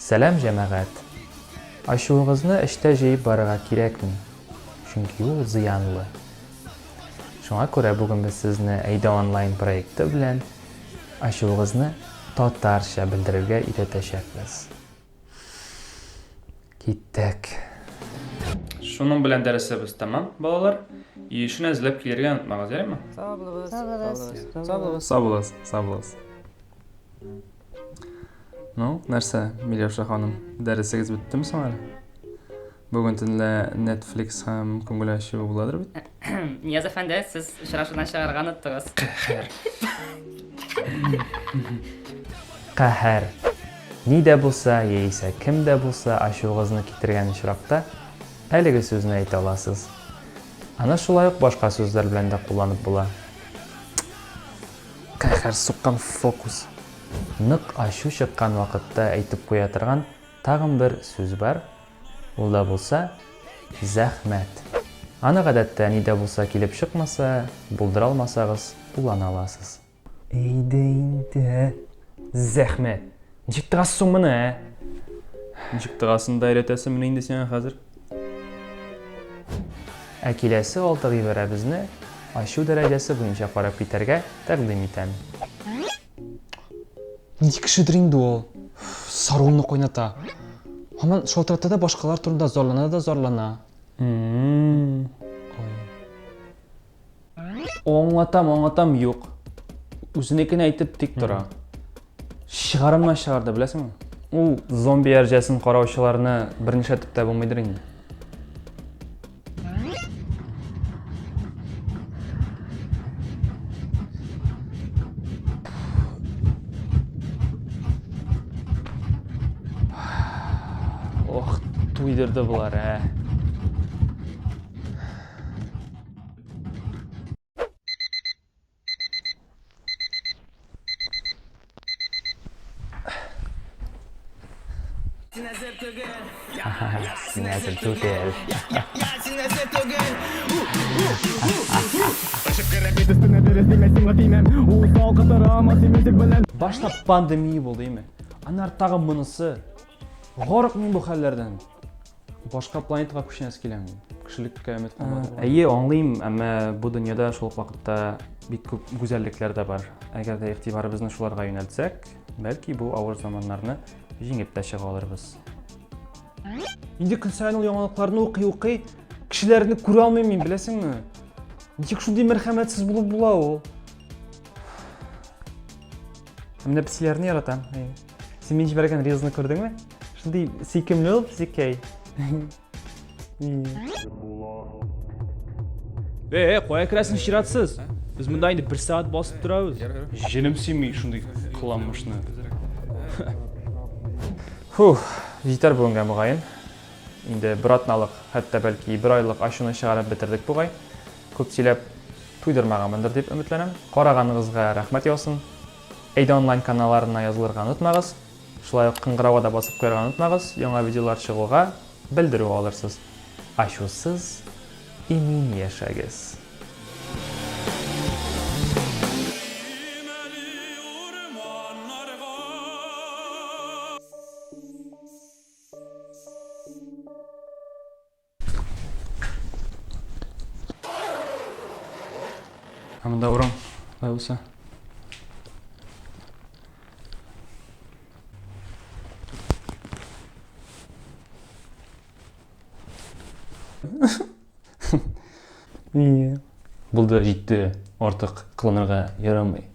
Сәлам җәмәгать. Ачуыгызны эштә җыеп барырга кирәкми, чөнки ул зыянлы. Шуңа күрә бүген без сезне Әйдә онлайн проекты белән ачуыгызны татарча белдерергә өйрәтәчәкбез. Киттек. Шуның белән дәресебез тәмам, балалар. И шуны эзләп килергә онытмагыз, ярыймы? Сабылыз. Ну, нәрсә, Миләүшә ханым, дәресегез беттеме соң әле? Бүген төнлә Netflix һәм күңел ачуы буладыр бит? Нияз әфәнде, сез очрашудан чыгарга оныттыгыз. Каһәр. Ни дә булса, яисә кем дә булса ачуыгызны китергән очракта әлеге сүзне әйтә аласыз. Ана шулай ук башка сүзләр белән дә кулланып була. Каһәр суккан фокус. Нык ачу чыккан вакытта әйтеп куя торган тагын бер сүз бар. Ул да булса зәхмәт. Аны гадәттә ни дә булса килеп чыкмаса, булдыра алмасагыз, куллана аласыз. Әйдә инде. Зәхмәт. Ничек торасың соң моны, ә? Ничек торасың да өйрәтәсең менә инде сиңа хәзер? Ә киләсе 6 гыйбарәбезне ачу дәрәҗәсе буенча карап китәргә тәкъдим итәм. Ничек кешедер инде ул? Саруынны кайната. Һаман шалтырата да башкалар турында зарлана. Аңлатам, юк. Үзенекен әйтеп тик тора. Чыгарымнан чыгарды, беләсеңме? Ул зомби әрҗәсен караучыларны берничә тип тә булмыйдыр инде. Ох, туйдырды булар, ә. Синәзер түгел. Башта пандемия булды, име? Аннары тагын монысы. Горык мин бу хәлләрдән. Башка планетага күчәс киләм. Кешелеккә өмет калмады. Әйе, аңлыйм, әмма бу дөньяда шул вакытта бик күп гүзәллекләр дә бар. Әгәр дә игътибарыбызны шуларга юнәлтсәк, бәлки бу авыр заманнарны җиңеп тә чыга алырбыз. Инде көн сайын ул яңалыкларны укый, кешеләрне күрә алмыйм мин, беләсеңме? Ничек шундый мәрхәмәтсез булып була ул? Менә песиләрне яратам. Син мин җибәргән ризны күрдеңме? Шундый сөйкемле ул песикәй. Кая керәсең чиратсыз? Без монда инде 1 сәгать басып торабыз. Җенем синми шундый кыланмышны. Җитәр бүгенгә мөгаен. Инде бер атналык, хәтта бәлки 1 айлык ачуны чыгарып бетердек бугай. Күп сөйләп туйдырмаганмындыр дип өметләнәм. Караганыгызга рәхмәт яусын. Әйдә онлайн каналларына язылырга онытмагыз. Шулай ук кыңгырауга да басып куярга онытмагыз. Яңа видеолар чыгуга белдерү алырсыз. Ачусыз имин яшәгез. Монда урам, бай булса. Булды, җитте. Артык кылынырга ярамый.